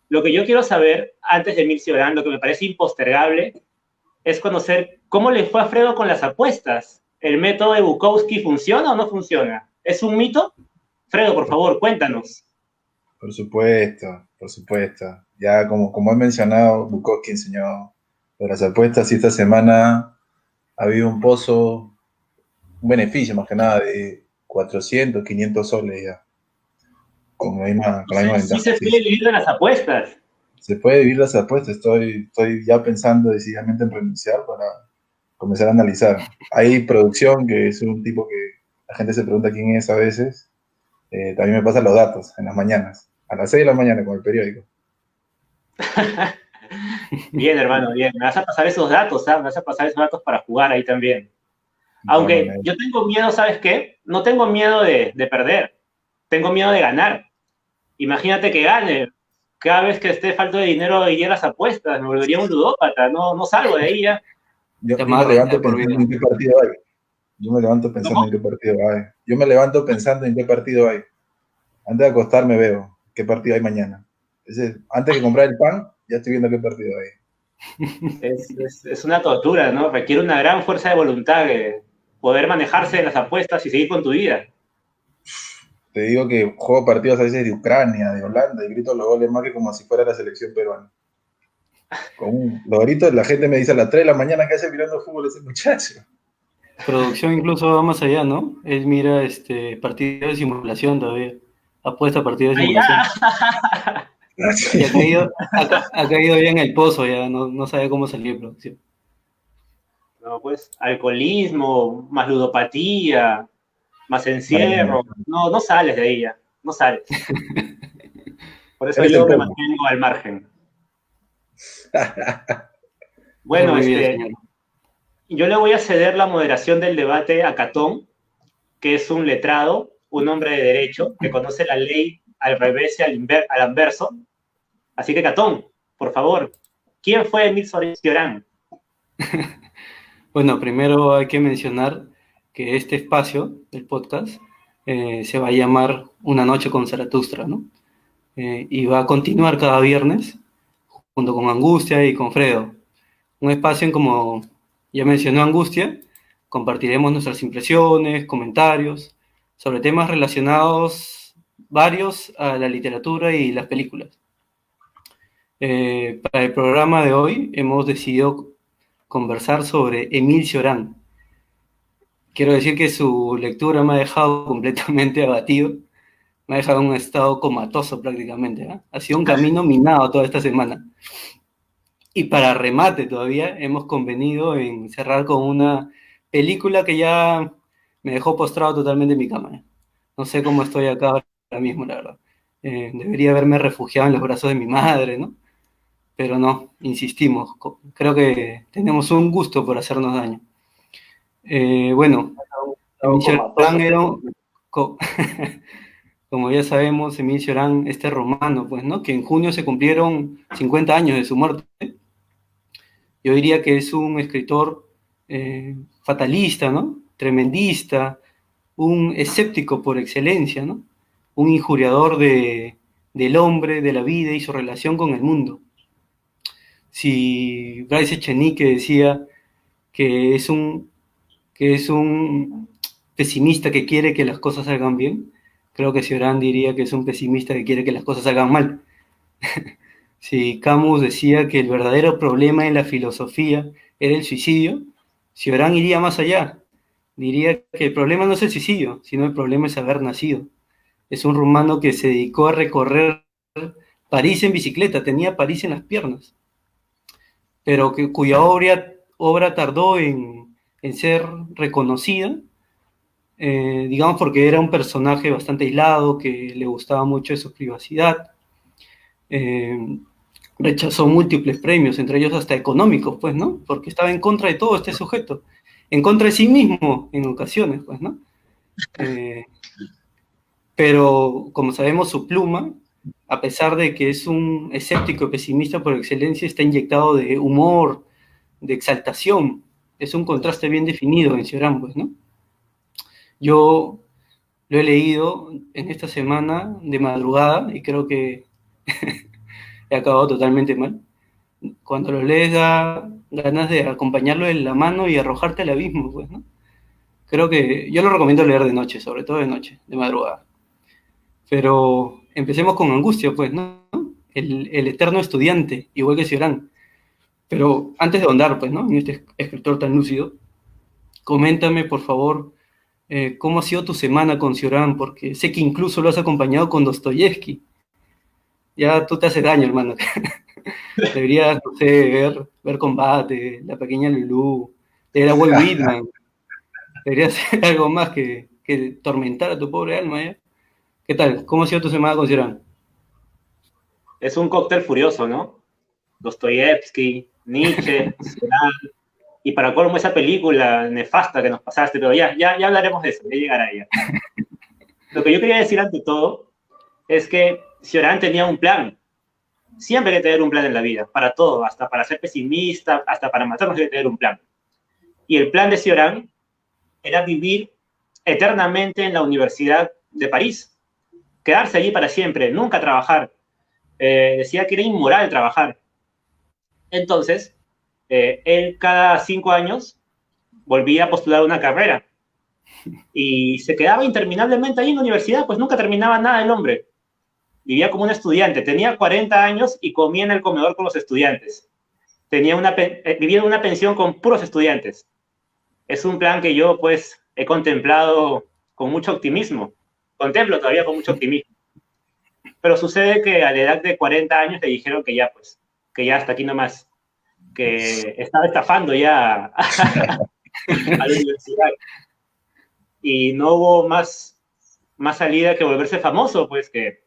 Lo que yo quiero saber, antes de Emil Cioran, lo que me parece impostergable, es conocer cómo le fue a Fredo con las apuestas. ¿El método de Bukowski funciona o no funciona? ¿Es un mito? Fredo, por favor, cuéntanos. Por supuesto, por supuesto. Ya como he mencionado, Bukowski enseñó de las apuestas y esta semana ha habido un pozo, un beneficio más que nada de 400, 500 soles ya, con la misma Sí ventaja. se Sí, puede sí. vivir de las apuestas. Se puede vivir las apuestas, estoy ya pensando decididamente en renunciar para comenzar a analizar. Hay producción, que es un tipo que la gente se pregunta quién es a veces, también me pasa los datos en las mañanas, a las 6 de la mañana con el periódico. Bien, hermano, bien. Me vas a pasar esos datos, ¿sabes? Me vas a pasar esos datos para jugar ahí también. De todas Aunque maneras. yo tengo miedo, ¿sabes qué? No tengo miedo de perder, tengo miedo de ganar. Imagínate que gane. Cada vez que esté falto de dinero iría a las apuestas, me volvería un ludópata, no, no salgo de ahí ya. Yo, Te yo me amarras levanto ya por pensando vida. en qué partido hay. Yo me levanto pensando en ¿Cómo? qué partido hay. Yo me levanto pensando en qué partido hay. Antes de acostarme veo qué partido hay mañana. Antes de comprar el pan, ya estoy viendo qué partido hay. Es una tortura, ¿no? Requiere una gran fuerza de voluntad, poder manejarse en las apuestas y seguir con tu vida. Te digo que juego partidos a veces de Ucrania, de Holanda, y grito los goles más que como si fuera la selección peruana. Los gritos, la gente me dice a las 3 de la mañana que hace mirando fútbol ese muchacho. Producción incluso va más allá, ¿no? Él mira partido de simulación todavía. Apuesta a partido de Allá, simulación. Y ha caído ya en el pozo, ya no sabe cómo salir, producción. no, pues, alcoholismo, más ludopatía, más Bueno, encierro. No, no sales de ahí ya, no sales. Por eso eres el yo me pomo. mantengo al margen. Está Bueno, muy bien, señor. yo le voy a ceder la moderación del debate a Catón, que es un letrado, un hombre de derecho, que conoce la ley al revés y al anverso. Así que, Catón, por favor, ¿quién fue Emil Cioran? Bueno, primero hay que mencionar que este espacio, el podcast, se va a llamar Una noche con Zaratustra, ¿no? Y va a continuar cada viernes junto con Angustia y con Fredo. Un espacio en como ya mencionó Angustia, compartiremos nuestras impresiones, comentarios sobre temas relacionados varios a la literatura y las películas. Para el programa de hoy hemos decidido conversar sobre Émile Cioran. Quiero decir que su lectura me ha dejado completamente abatido, me ha dejado en un estado comatoso prácticamente, ¿eh? Ha sido un camino minado toda esta semana. Y para remate todavía hemos convenido en cerrar con una película que ya me dejó postrado totalmente en mi cama. ¿Eh? No sé cómo estoy acá ahora mismo, la verdad. Debería haberme refugiado en los brazos de mi madre, ¿no? Pero no, insistimos. Creo que tenemos un gusto por hacernos daño. Bueno, Estado Emile Cioran comatoso. era, como ya sabemos, Emile Cioran, este romano, pues, ¿no? Que en junio se cumplieron 50 años de su muerte. Yo diría que es un escritor fatalista, ¿no? Tremendista, un escéptico por excelencia, ¿no? Un injuriador del hombre, de la vida y su relación con el mundo. Si Bryce Echenique decía que es un pesimista que quiere que las cosas salgan bien, creo que Cioran diría que es un pesimista que quiere que las cosas salgan mal. Si Camus decía que el verdadero problema en la filosofía era el suicidio, Cioran iría más allá. Diría que el problema no es el suicidio, sino el problema es haber nacido. Es un rumano que se dedicó a recorrer París en bicicleta, tenía París en las piernas, pero cuya obra tardó en ser reconocida, digamos porque era un personaje bastante aislado, que le gustaba mucho de su privacidad. Eh, Rechazó múltiples premios, entre ellos hasta económicos, pues, ¿no? Porque estaba en contra de todo este sujeto, en contra de sí mismo en ocasiones, pues, ¿no? Eh, pero, como sabemos, su pluma, a pesar de que es un escéptico y pesimista por excelencia, está inyectado de humor, de exaltación. Es un contraste bien definido en Cioran, pues, ¿no? Yo lo he leído en esta semana de madrugada y creo que he acabado totalmente mal. Cuando lo lees da ganas de acompañarlo en la mano y arrojarte al abismo, pues, ¿no? Creo que yo lo recomiendo leer de noche, sobre todo de noche, de madrugada. Pero empecemos con Angustia, pues, ¿no? El eterno estudiante, igual que Cioran. Pero antes de ahondar, pues, ¿no? En este escritor tan lúcido, coméntame, por favor, cómo ha sido tu semana con Cioran, porque sé que incluso lo has acompañado con Dostoyevsky. Ya tú te haces daño, hermano. Deberías, no sé, ver Combate, La Pequeña Lulú, leer a Walt Whitman. Deberías hacer algo más que tormentar a tu pobre alma, ¿ya? ¿Qué tal? ¿Cómo ha sido tu semana con Cioran? Es un cóctel furioso, ¿no? Dostoyevsky, Nietzsche, Cioran, y para colmo esa película nefasta que nos pasaste, pero ya hablaremos de eso, ya llegará ya. Lo que yo quería decir ante todo es que Cioran tenía un plan. Siempre hay que tener un plan en la vida, para todo, hasta para ser pesimista, hasta para matarnos hay que tener un plan. Y el plan de Cioran era vivir eternamente en la Universidad de París, quedarse allí para siempre, nunca trabajar. Decía que era inmoral trabajar. Entonces, él cada 5 años volvía a postular una carrera y se quedaba interminablemente ahí en la universidad, pues nunca terminaba nada el hombre. Vivía como un estudiante, tenía 40 años y comía en el comedor con los estudiantes. Vivía en una pensión con puros estudiantes. Es un plan que yo, pues, he contemplado con mucho optimismo. Contemplo todavía con mucho optimismo. Pero sucede que a la edad de 40 años le dijeron que ya, pues, que ya hasta aquí nomás, que estaba estafando ya a la universidad. Y no hubo más salida que volverse famoso, pues, que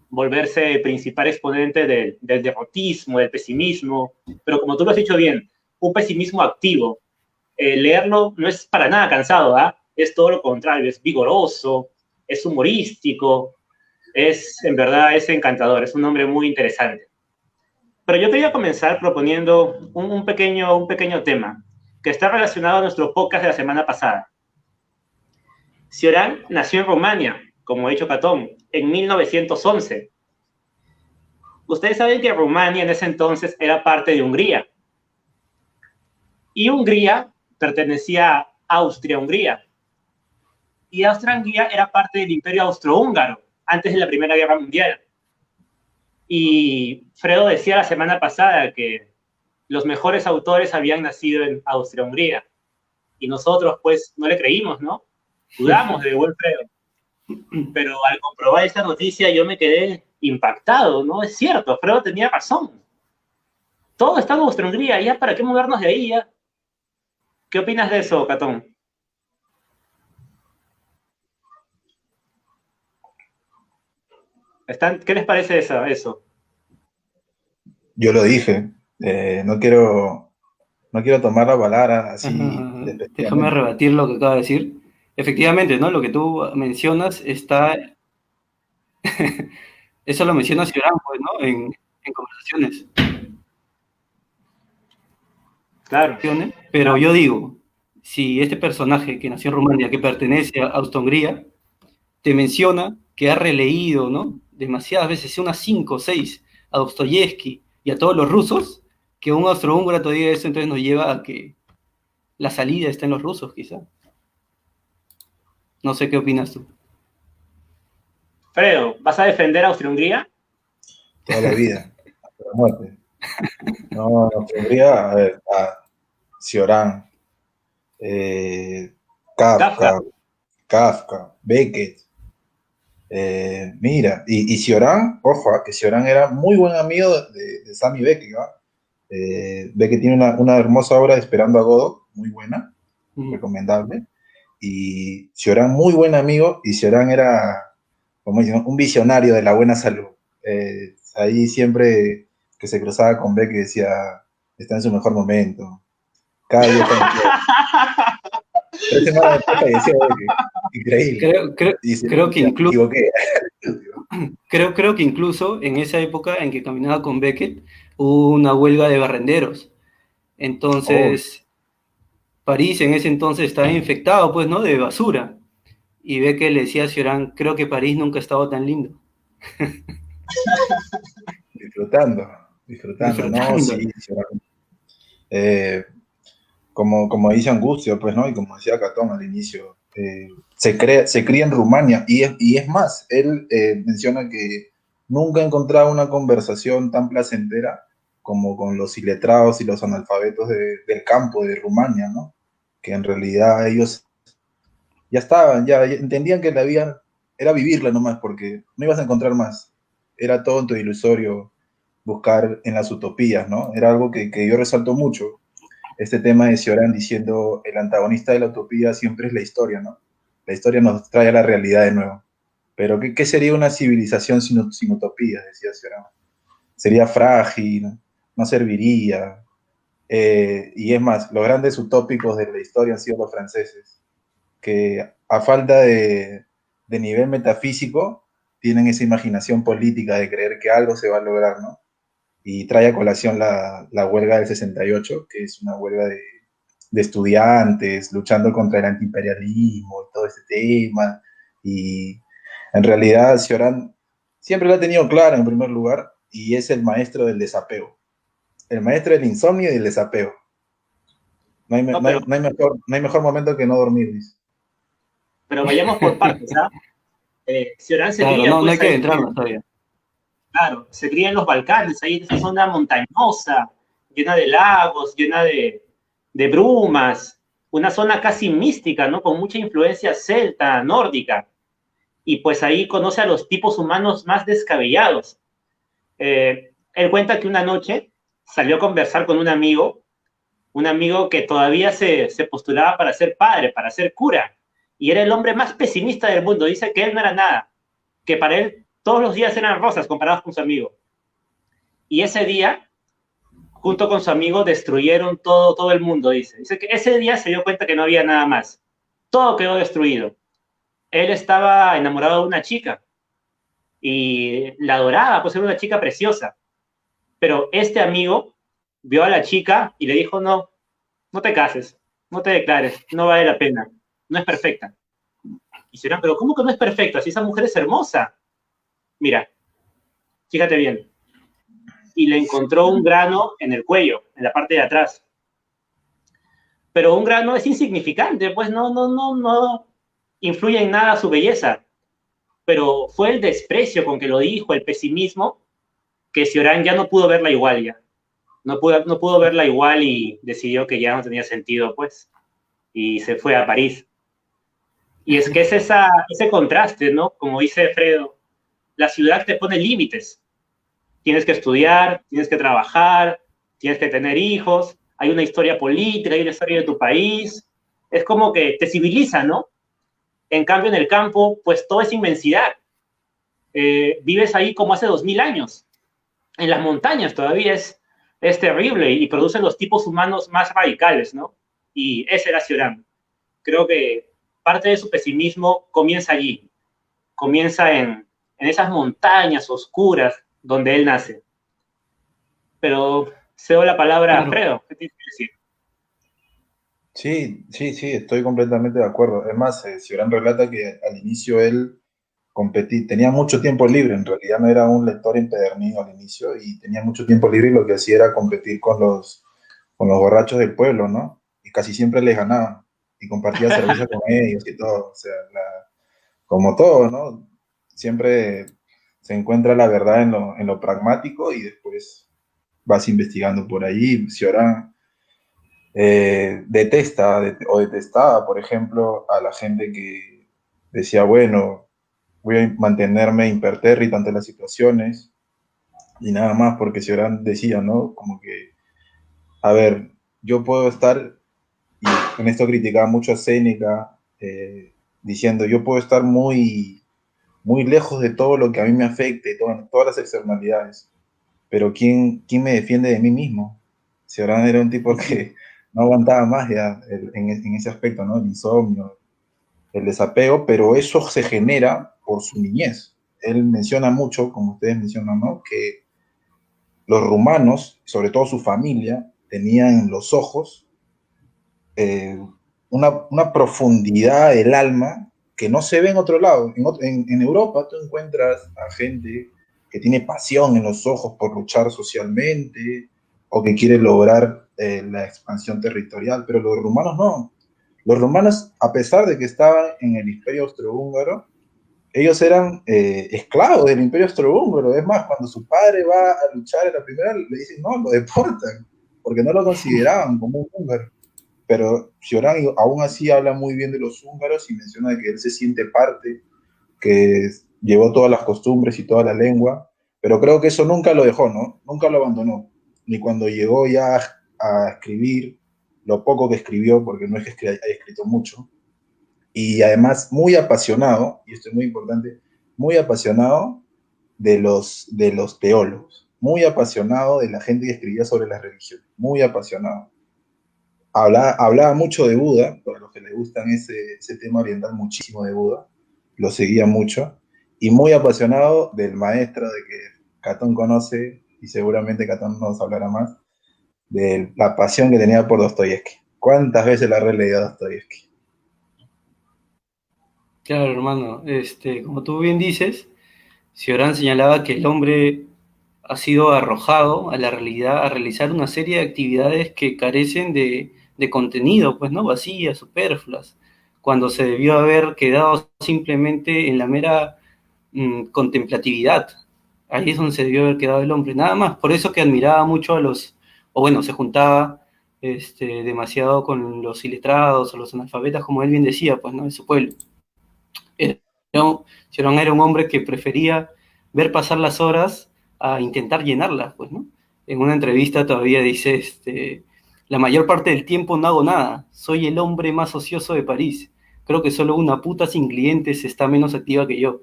volverse principal exponente del derrotismo, del pesimismo, pero como tú lo has dicho bien, un pesimismo activo. Leerlo no es para nada cansado, ¿ah? Es todo lo contrario, es vigoroso, es humorístico, en verdad, es encantador, es un hombre muy interesante. Pero yo quería comenzar proponiendo un pequeño tema que está relacionado a nuestro podcast de la semana pasada. Cioran nació en Rumania, como ha dicho Catón, en 1911. Ustedes saben que Rumania en ese entonces era parte de Hungría. Y Hungría pertenecía a Austria-Hungría. Y Austria-Hungría era parte del Imperio Austrohúngaro, antes de la Primera Guerra Mundial. Y Fredo decía la semana pasada que los mejores autores habían nacido en Austria-Hungría. Y nosotros, pues, no le creímos, ¿no? Dudamos de buen Fredo. Pero al comprobar esta noticia yo me quedé impactado, ¿no? Es cierto, Fredo tenía razón. Todo está en Austria-Hungría, ¿ya para qué movernos de ahí? ¿Ya? ¿Qué opinas de eso, Catón? ¿Qué les parece eso? Yo lo dije, no quiero tomar la palabra así. Déjame rebatir lo que acaba de decir. Efectivamente, ¿no? Lo que tú mencionas está... Eso lo menciona Cioran, pues, ¿no? En conversaciones. Claro. Pero yo digo, si este personaje que nació en Rumania, que pertenece a Austria-Hungría, te menciona que ha releído, ¿no? Demasiadas veces, unas 5 o 6, a Dostoyevsky y a todos los rusos, que un austrohúngaro todavía eso entonces nos lleva a que la salida está en los rusos, quizá. No sé qué opinas tú. Fredo, ¿vas a defender a Austria-Hungría? Toda la vida, hasta la muerte. No, Austria-Hungría, a ver, Cioran, Kafka, Beckett. Mira, y Cioran, ojo, que Cioran era muy buen amigo de Sami Beckett, ¿no? Beckett tiene una hermosa obra Esperando a Godot, muy buena, recomendable. Y Cioran, muy buen amigo, y Cioran era, como dicen, un visionario de la buena salud. Ahí siempre que se cruzaba con Beckett decía, está en su mejor momento. Cada día está en 3 semanas después falleció Beckett. Increíble. Creo que incluso en esa época en que caminaba con Beckett hubo una huelga de barrenderos. Entonces, París en ese entonces estaba infectado, pues, ¿no? De basura. Y Beckett le decía a Cioran, creo que París nunca ha estado tan lindo. disfrutando, ¿no? Sí, sí, eh, como dice Angustia, pues, ¿no? Y como decía Catón al inicio, se cría en Rumania, y es más, él menciona que nunca ha encontrado una conversación tan placentera como con los iletrados y los analfabetos del campo de Rumania, ¿no? Que en realidad ellos ya estaban, ya entendían que la vida era vivirla nomás, porque no ibas a encontrar más. Era tonto e ilusorio buscar en las utopías, ¿no? Era algo que yo resalto mucho, este tema de Cioran diciendo el antagonista de la utopía siempre es la historia, ¿no? La historia nos trae a la realidad de nuevo. Pero ¿qué sería una civilización sin utopías? Decía Cioran. Sería frágil, no serviría. Y es más, los grandes utópicos de la historia han sido los franceses, que a falta de nivel metafísico tienen esa imaginación política de creer que algo se va a lograr, ¿no? Y trae a colación la huelga del 68, que es una huelga de estudiantes luchando contra el antiimperialismo y todo este tema. Y en realidad Cioran siempre lo ha tenido claro en primer lugar, y es el maestro del desapego, el maestro del insomnio y del desapego. No, pero, No hay mejor momento que no dormir, dice. pero vayamos por partes, ¿ah? Cioran se Claro, cría no hay pues que ahí, adentrarnos todavía. claro, se cría en los Balcanes, ahí en esa zona montañosa, llena de lagos, llena de brumas, una zona casi mística, ¿no? Con mucha influencia celta, nórdica. Y pues ahí conoce a los tipos humanos más descabellados. Él cuenta que una noche salió a conversar con un amigo que todavía se postulaba para ser padre, para ser cura, y era el hombre más pesimista del mundo. Dice que él no era nada, que para él todos los días eran rosas comparados con su amigo. Y ese día, junto con su amigo, destruyeron todo el mundo, dice. Dice que ese día se dio cuenta que no había nada más. Todo quedó destruido. Él estaba enamorado de una chica y la adoraba, pues era una chica preciosa. Pero este amigo vio a la chica y le dijo, no, no te cases, no te declares, no vale la pena, no es perfecta. Y dirán, pero ¿cómo que no es perfecta? Si esa mujer es hermosa. Mira, fíjate bien. Y le encontró un grano en el cuello, en la parte de atrás. Pero un grano es insignificante, pues no influye en nada su belleza. Pero fue el desprecio con que lo dijo, el pesimismo, que Cioran ya no pudo verla igual ya. No pudo verla igual y decidió que ya no tenía sentido, pues. Y se fue a París. Y es que es ese contraste, ¿no? Como dice Fredo, la ciudad te pone límites. Tienes que estudiar, tienes que trabajar, tienes que tener hijos, hay una historia política, hay una historia de tu país. Es como que te civiliza, ¿no? En cambio, en el campo, pues todo es inmensidad. Vives ahí como hace 2000 años. En las montañas todavía es terrible y producen los tipos humanos más radicales, ¿no? Y ese era Cioran. Creo que parte de su pesimismo comienza allí, comienza en esas montañas oscuras donde él nace. Pero cedo la palabra a Claro, Fredo. ¿Qué tienes que decir? Sí, sí, sí, estoy completamente de acuerdo. Es más, Cioran relata que al inicio él tenía mucho tiempo libre, en realidad no era un lector empedernido al inicio y tenía mucho tiempo libre, y lo que hacía era competir con los borrachos del pueblo, ¿no? Y casi siempre les ganaba y compartía cerveza con ellos y todo, o sea, como todo, ¿no? Siempre se encuentra la verdad en lo pragmático, y después vas investigando por ahí. Cioran detestaba, por ejemplo, a la gente que decía, bueno, voy a mantenerme impertérrito ante las situaciones y nada más, porque Cioran decía, ¿no? Como que, a ver, yo puedo estar, y en esto criticaba mucho a Séneca, diciendo, yo puedo estar muy lejos de todo lo que a mí me afecte, todas las externalidades, pero ¿quién me defiende de mí mismo? Cioran era un tipo que no aguantaba más ya en ese aspecto, ¿no? El insomnio, el desapego, pero eso se genera por su niñez. Él menciona mucho, como ustedes mencionan, ¿no? Que los rumanos, sobre todo su familia, tenían en los ojos eh, una profundidad del alma que no se ve en otro lado. En Europa tú encuentras a gente que tiene pasión en los ojos por luchar socialmente o que quiere lograr la expansión territorial, pero los rumanos no. Los rumanos, a pesar de que estaban en el Imperio Austrohúngaro, ellos eran esclavos del Imperio Austrohúngaro. Es más, cuando su padre va a luchar en la primera, le dicen, no, lo deportan, porque no lo consideraban como un húngaro. Pero Cioran aún así habla muy bien de los húngaros y menciona que él se siente parte, que llevó todas las costumbres y toda la lengua, pero creo que eso nunca lo dejó, ¿no? Nunca lo abandonó. Ni cuando llegó ya a escribir, lo poco que escribió, porque no es que haya escrito mucho, y además muy apasionado, y esto es muy importante, muy apasionado de los teólogos, muy apasionado de la gente que escribía sobre la religión, muy apasionado. Hablaba mucho de Buda, para los que les gustan ese tema oriental, muchísimo de Buda, lo seguía mucho, y muy apasionado del maestro de que Catón conoce, y seguramente Catón nos hablará más, de la pasión que tenía por Dostoyevsky. ¿Cuántas veces la habré leído a Dostoyevsky? Claro, hermano, como tú bien dices, Cioran señalaba que el hombre ha sido arrojado a la realidad a realizar una serie de actividades que carecen de contenido, pues, ¿no? Vacías, superfluas, cuando se debió haber quedado simplemente en la mera contemplatividad. Ahí es donde se debió haber quedado el hombre, nada más. Por eso que admiraba mucho a o bueno, se juntaba demasiado con los iletrados o los analfabetas, como él bien decía, pues, ¿no? De su pueblo. Cicerón era un hombre que prefería ver pasar las horas a intentar llenarlas, pues, ¿no? En una entrevista todavía dice, la mayor parte del tiempo no hago nada, soy el hombre más ocioso de París, creo que solo una puta sin clientes está menos activa que yo.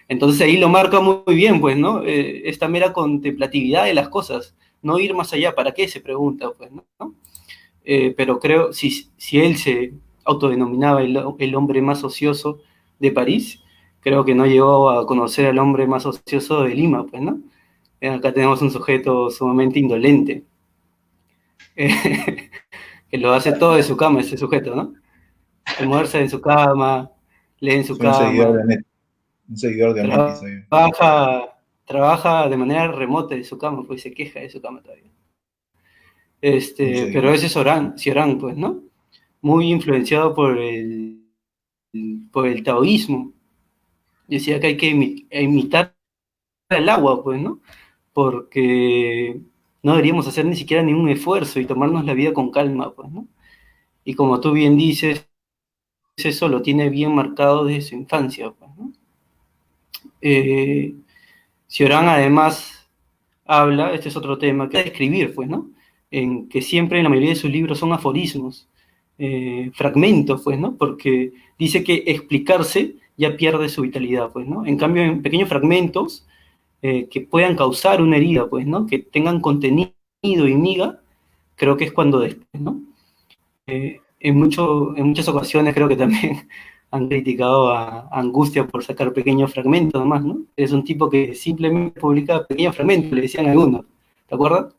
Entonces ahí lo marca muy bien, pues, ¿no? Esta mera contemplatividad de las cosas, no ir más allá, ¿para qué? Se pregunta, pues, ¿no? Pero creo, si él se autodenominaba el hombre más ocioso de París, creo que no llegó a conocer al hombre más ocioso de Lima, pues, ¿no? Acá tenemos un sujeto sumamente indolente, que lo hace todo de su cama, ese sujeto, ¿no? Almuerza en su cama, lee en su Soy un seguidor cama, de Net, un seguidor de Oneti, soy yo. trabaja de manera remota de su cama, pues se queja de su cama todavía. Un Pero seguidor. ese es Cioran, pues, ¿no? Muy influenciado por el taoísmo. Decía que hay que imitar el agua, pues, ¿no? Porque no deberíamos hacer ni siquiera ningún esfuerzo y tomarnos la vida con calma, pues, ¿no? Y como tú bien dices, eso lo tiene bien marcado desde su infancia, pues, ¿no? Cioran además habla, este es otro tema, que es escribir, pues, ¿no? En que siempre en la mayoría de sus libros son aforismos, fragmentos, pues, ¿no? Porque dice que explicarse ya pierde su vitalidad, pues, ¿no? En cambio, en pequeños fragmentos que puedan causar una herida, pues, ¿no? Que tengan contenido y miga, creo que es cuando después, ¿no? En muchas ocasiones creo que también han criticado a Angustia por sacar pequeños fragmentos nomás, ¿no? Es un tipo que simplemente publica pequeños fragmentos, le decían algunos, ¿te acuerdas?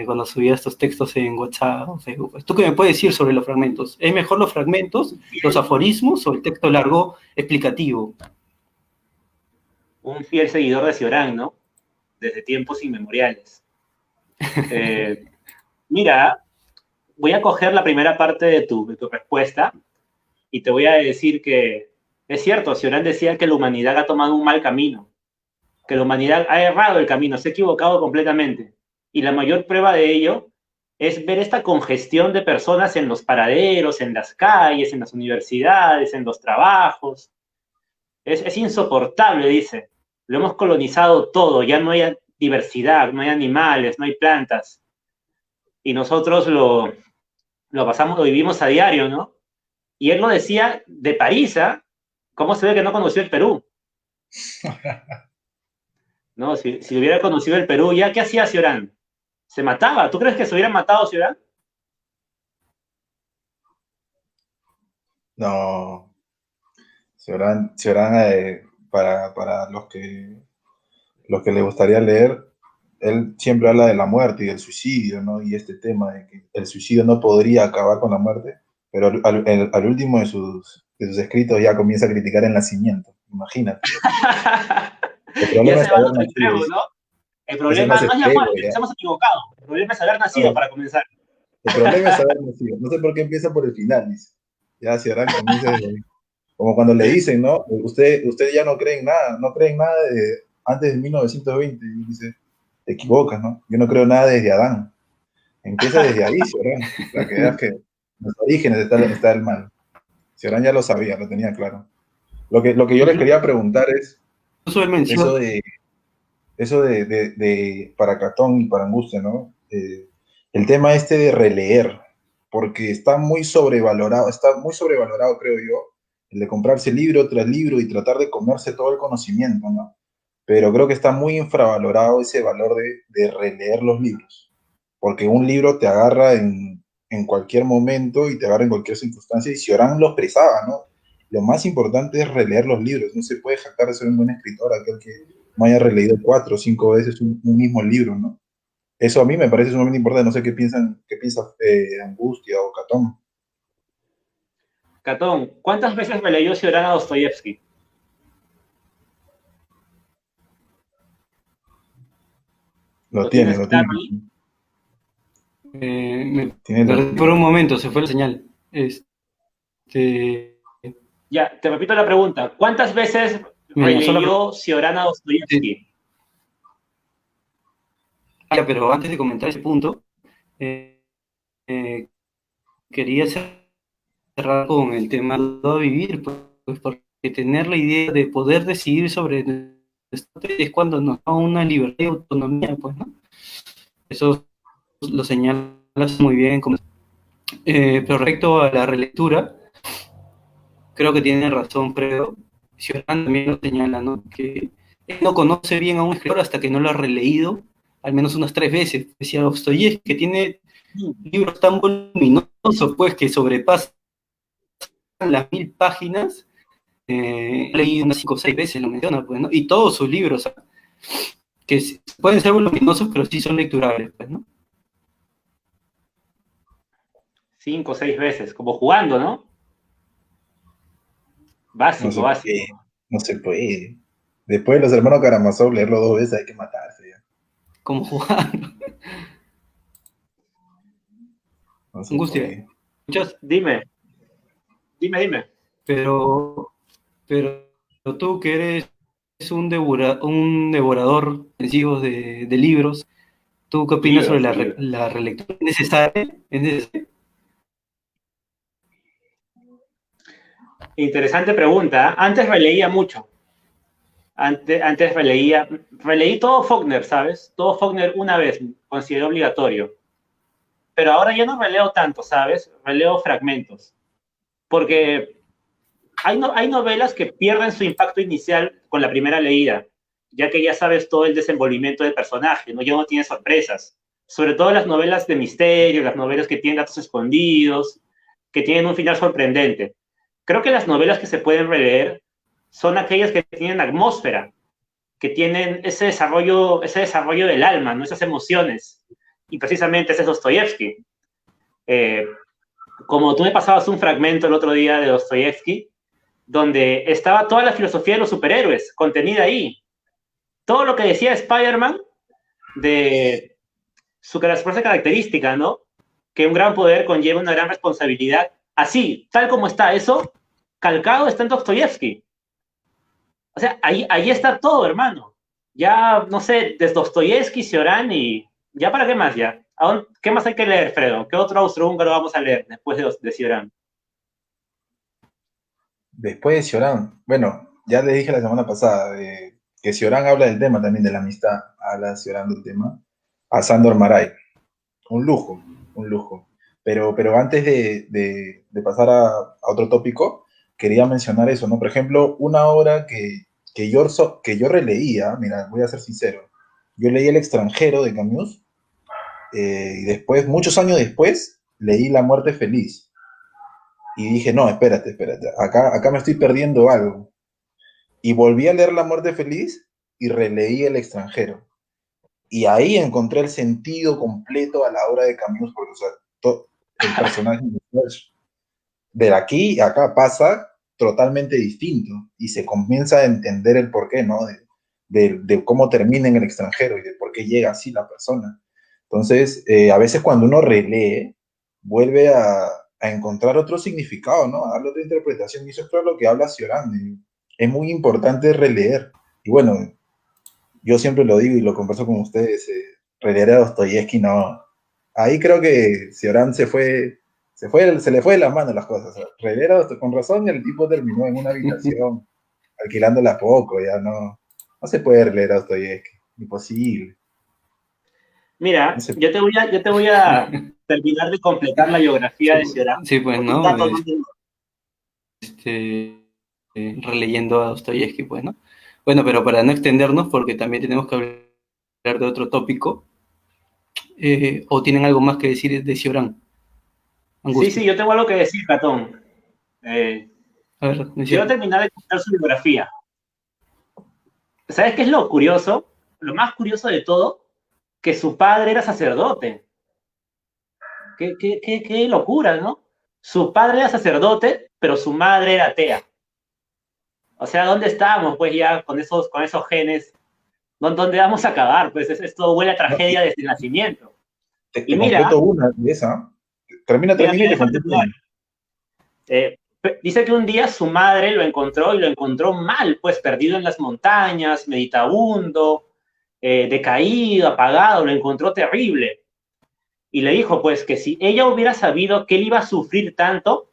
Cuando subía estos textos en WhatsApp o Facebook. ¿Tú qué me puedes decir sobre los fragmentos? ¿Es mejor los fragmentos, los aforismos o el texto largo explicativo? Un fiel seguidor de Cioran, ¿no? Desde tiempos inmemoriales. Mira, voy a coger la primera parte de tu respuesta y te voy a decir que es cierto, Cioran decía que la humanidad ha tomado un mal camino, que la humanidad ha errado el camino, se ha equivocado completamente. Y la mayor prueba de ello es ver esta congestión de personas en los paraderos, en las calles, en las universidades, en los trabajos. Es insoportable, dice. Lo hemos colonizado todo, ya no hay diversidad, no hay animales, no hay plantas. Y nosotros lo pasamos, lo vivimos a diario, ¿no? Y él lo decía de París, ¿ah? ¿Cómo se ve que no conoció el Perú? ¿No? Si hubiera conocido el Perú, ¿ya qué hacía Cioran? Se mataba. ¿Tú crees que se hubiera matado Cioran? No, Cioran, para los que le gustaría leer, él siempre habla de la muerte y del suicidio, ¿no? Y este tema de que el suicidio no podría acabar con la muerte, pero al último de sus escritos ya comienza a criticar el nacimiento, imagínate. El Ya problema se es va a haber otro nacido. extremo, ¿no? El Ese es problema más no es llamar, extremo, que ya. nos hemos equivocado. El problema es haber nacido No, para comenzar. el problema es haber nacido. No sé por qué empieza por el final, dice. Ya, si Arán comienza desde ahí. Como cuando le dicen, ¿no? Usted ya no cree en nada, no cree en nada antes de 1920. Y dice, te equivocas, ¿no? Yo no creo nada desde Adán. Empieza desde ahí, Ciorán, para que veas que en los orígenes está el mal. Ciorán ya lo sabía, lo tenía claro. Lo que yo les Incluso quería preguntar es él eso menciona, de para Catón y para Angustia, ¿no? El tema este de releer, porque está muy sobrevalorado, creo yo, el de comprarse libro tras libro y tratar de comerse todo el conocimiento, ¿no? Pero creo que está muy infravalorado ese valor de releer los libros, porque un libro te agarra en cualquier momento y te agarra en cualquier circunstancia, y Cioran lo expresaba, ¿no? Lo más importante es releer los libros, no se puede jactar de ser un buen escritor aquel que no haya releído 4 o 5 veces un mismo libro, ¿no? Eso a mí me parece sumamente importante, no sé qué piensa Angustia o Catón. Catón, ¿cuántas veces me leyó Ciudadano Dostoyevsky? Lo ¿Lo tiene, tienes lo claro tiene, ahí? me tiene la... perdí por un momento, se fue la señal. Ya, te repito la pregunta. ¿Cuántas veces Mira, releyó Ciorana Dostoyevsky? pero antes de comentar ese punto, eh, eh, quería cerrar con el tema de vivir, pues porque tener la idea de poder decidir sobre esto es cuando nos da una libertad y autonomía, pues, ¿no? Eso lo señalas muy bien. Pero respecto a la relectura, creo que tiene razón, pero Cioran también lo señala, ¿no? Que él no conoce bien a un escritor hasta que no lo ha releído al menos unas 3 veces. Decía Dostoyevsky, que tiene libros tan voluminosos, pues, que sobrepasan las 1000 páginas. Leí unas 5 o 6 veces, lo menciona, pues, ¿no? Y todos sus libros, que pueden ser voluminosos, pero sí son lecturables, pues, ¿no? 5 o 6 veces, como jugando, ¿no? No Básico, se puede, básico. no se puede. Después de los hermanos Karamazov, leerlo 2 veces hay que matarse ya. Como jugando. No se Angustia. puede. Muchas, Dime, dime. pero, pero tú que eres un devorador compulsivo de libros, ¿tú qué opinas sobre Libros, libros. la relectura? ¿Es necesaria? ¿Es necesaria? Interesante pregunta. Antes releía mucho. Antes releí todo Faulkner, ¿sabes? Todo Faulkner una vez, consideré obligatorio. Pero ahora ya no releo tanto, ¿sabes? Releo fragmentos. Porque hay novelas que pierden su impacto inicial con la primera leída, ya que ya sabes todo el desenvolvimiento del personaje, ¿no? Ya no tiene sorpresas. Sobre todo las novelas de misterio, las novelas que tienen datos escondidos, que tienen un final sorprendente. Creo que las novelas que se pueden releer son aquellas que tienen atmósfera, que tienen ese desarrollo del alma, ¿no? Esas emociones. Y precisamente ese es Dostoyevsky. Eh, Como tú me pasabas un fragmento el otro día de Dostoyevsky, donde estaba toda la filosofía de los superhéroes contenida ahí. Todo lo que decía Spider-Man de su fuerza característica, ¿no? Que un gran poder conlleva una gran responsabilidad. Así, tal como está eso, calcado está en Dostoyevsky. O sea, ahí está todo, hermano. Ya, no sé, desde Dostoyevsky, Cioran y... ¿Ya para qué más ya? ¿Qué más hay que leer, Fredo? ¿Qué otro austrohúngaro vamos a leer después de Cioran? Después de Cioran, bueno, ya le dije la semana pasada que Cioran habla del tema también, de la amistad. Habla Cioran del tema. A Sándor Márai. Un lujo, un lujo. Pero antes de pasar a otro tópico, quería mencionar eso, ¿no? Por ejemplo, una obra que yo releía, mira, voy a ser sincero, yo leí El extranjero de Camus, y después, muchos años después, leí La muerte feliz. Y dije, no, espérate, acá me estoy perdiendo algo. Y volví a leer La muerte feliz y releí El extranjero. Y ahí encontré el sentido completo a la obra de Camus, porque, o sea, el personaje de aquí a acá pasa totalmente distinto y se comienza a entender el porqué, ¿no? de cómo termina en el extranjero y de por qué llega así la persona. Entonces, a veces cuando uno relee, vuelve a encontrar otro significado, ¿no? A darle otra interpretación. Y eso es claro lo que habla Cioran. Es muy importante releer. Y bueno, yo siempre lo digo y lo converso con ustedes, releer a Dostoyevsky, no. Ahí creo que Cioran se le fue de las manos las cosas. O sea, releer a Dostoyevsky, con razón el tipo terminó en una habitación alquilándola poco, ya no se puede leer a Dostoyevsky, imposible. No Mira, sé. yo te voy a terminar de completar la biografía de Cioran. Sí, pues, Porque un ¿no? dato no tengo. Releyendo a Dostoyevsky, pues, ¿no? Bueno, pero para no extendernos, porque también tenemos que hablar de otro tópico, o tienen algo más que decir de Cioran, Sí, Angustia. sí, yo tengo algo que decir, Catón. A ver, Quiero menciona. terminar de contar su biografía. ¿Sabes qué es lo curioso? Lo más curioso de todo, que su padre era sacerdote. Qué locura, ¿no? Su padre era sacerdote, pero su madre era atea. O sea, ¿dónde estamos, pues, ya con esos genes? ¿Dónde vamos a acabar? Pues esto huele a No, tragedia desde el nacimiento. Y te completo una de esa. Termina mira, y te déjame completo terminar. una. Dice que un día su madre lo encontró y lo encontró mal, pues perdido en las montañas, meditabundo, decaído, apagado, lo encontró terrible. Y le dijo, pues, que si ella hubiera sabido que él iba a sufrir tanto,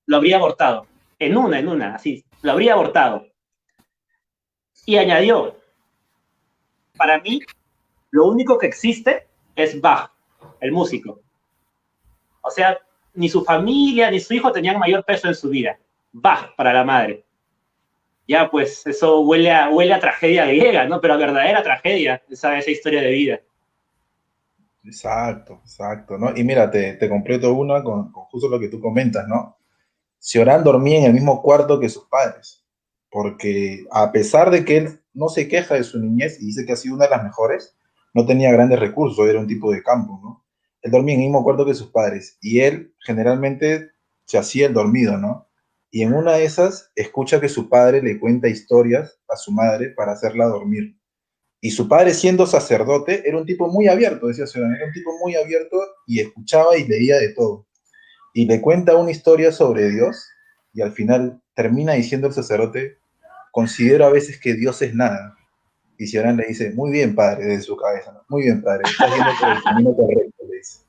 lo habría abortado. En una, así, lo habría abortado. Y añadió, para mí, lo único que existe es Bach, el músico. O sea, ni su familia ni su hijo tenían mayor peso en su vida. Bach para la madre. Ya, pues eso huele a tragedia griega, ¿no? Pero a verdadera tragedia, esa historia de vida. Exacto, exacto, ¿no? Y mira, te completo una con justo lo que tú comentas, ¿no? Cioran dormía en el mismo cuarto que sus padres, porque a pesar de que él no se queja de su niñez y dice que ha sido una de las mejores, no tenía grandes recursos, era un tipo de campo, ¿no? Él dormía en el mismo cuarto que sus padres y él generalmente se hacía el dormido, ¿no? Y en una de esas escucha que su padre le cuenta historias a su madre para hacerla dormir. Y su padre, siendo sacerdote, era un tipo muy abierto, decía Cioran, era un tipo muy abierto y escuchaba y leía de todo y le cuenta una historia sobre Dios y al final termina diciendo el sacerdote, considero a veces que Dios es nada. Y Cioran le dice, muy bien, padre, desde su cabeza, ¿no? Muy bien, padre, estás yendo por el camino correcto, le dice.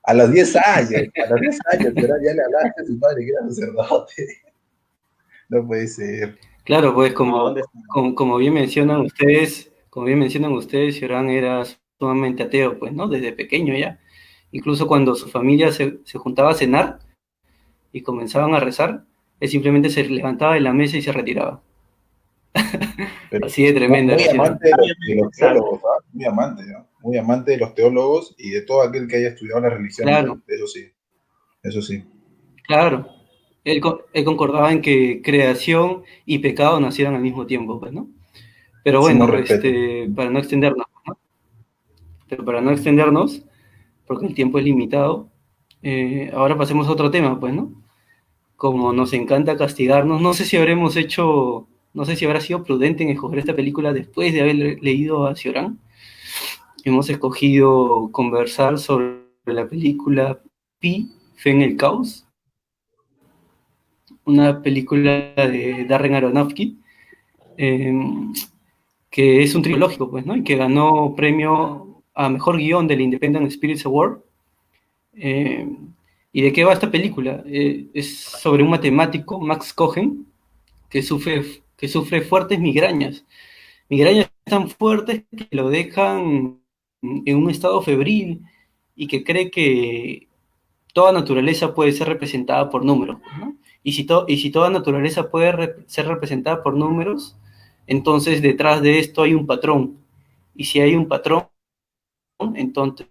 A los 10 años, Cioran ya le hablaste a su padre que era sacerdote. No puede ser. Claro, pues No, ¿dónde está? como bien mencionan ustedes, Cioran era sumamente ateo, pues, ¿no? Desde pequeño ya. Incluso cuando su familia se juntaba a cenar y comenzaban a rezar, él simplemente se levantaba de la mesa y se retiraba. Pero Así de tremendo muy era Cioran. amante de los teólogos, ¿ah? Muy amante, ¿no? Muy amante de los teólogos y de todo aquel que haya estudiado las religiones, Claro, eso sí, eso sí. claro. Él concordaba en que creación y pecado nacieran al mismo tiempo, pues, ¿no? Pero Máximo bueno, respeto. para no extendernos, ¿no? Pero para no extendernos, porque el tiempo es limitado, ahora pasemos a otro tema, pues, ¿no? Como nos encanta castigarnos, no sé si habrá sido prudente en escoger esta película después de haber leído a Cioran. Hemos escogido conversar sobre la película Pi, Fe en el Caos, una película de Darren Aronofsky, eh, que es un trilógico, pues, ¿no? Y que ganó premio a mejor guión del Independent Spirits Award. Eh, ¿Y de qué va esta película? Es sobre un matemático, Max Cohen, que sufre fuertes migrañas. Migrañas tan fuertes que lo dejan en un estado febril y que cree que toda naturaleza puede ser representada por números, ¿no? Y si toda naturaleza puede ser representada por números, entonces detrás de esto hay un patrón. Y si hay un patrón, entonces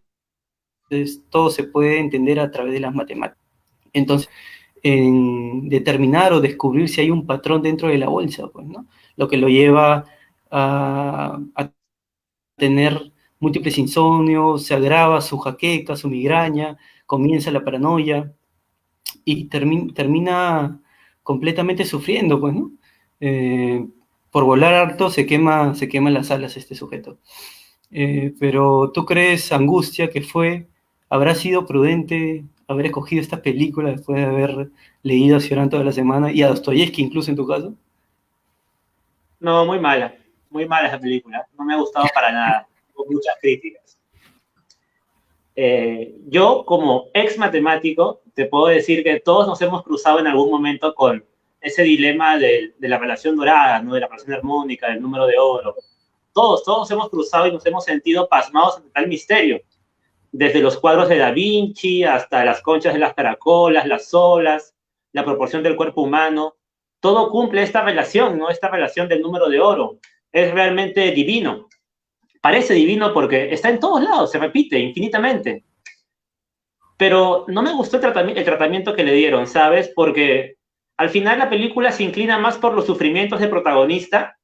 todo se puede entender a través de las matemáticas. Entonces, en determinar o descubrir si hay un patrón dentro de la bolsa, pues, ¿no? Lo que lo lleva a tener múltiples insomnios, se agrava su jaqueca, su migraña, comienza la paranoia y termina completamente sufriendo, pues, ¿no? por volar alto se quema las alas este sujeto. Pero ¿tú crees, Angustia, que habrá sido prudente haber escogido esta película después de haber leído a Cioran toda la semana y a Dostoyevsky incluso en tu caso? No, muy mala esa película. No me ha gustado para nada, con muchas críticas. Yo, como ex matemático, te puedo decir que todos nos hemos cruzado en algún momento con ese dilema de la relación dorada, ¿no? De la relación armónica, del número de oro. Todos hemos cruzado y nos hemos sentido pasmados ante tal misterio. Desde los cuadros de Da Vinci hasta las conchas de las caracolas, las olas, la proporción del cuerpo humano, todo cumple esta relación, ¿no? Esta relación del número de oro. Es realmente divino. Parece divino porque está en todos lados, se repite infinitamente. Pero no me gustó el tratamiento que le dieron, ¿sabes? Porque al final la película se inclina más por los sufrimientos del protagonista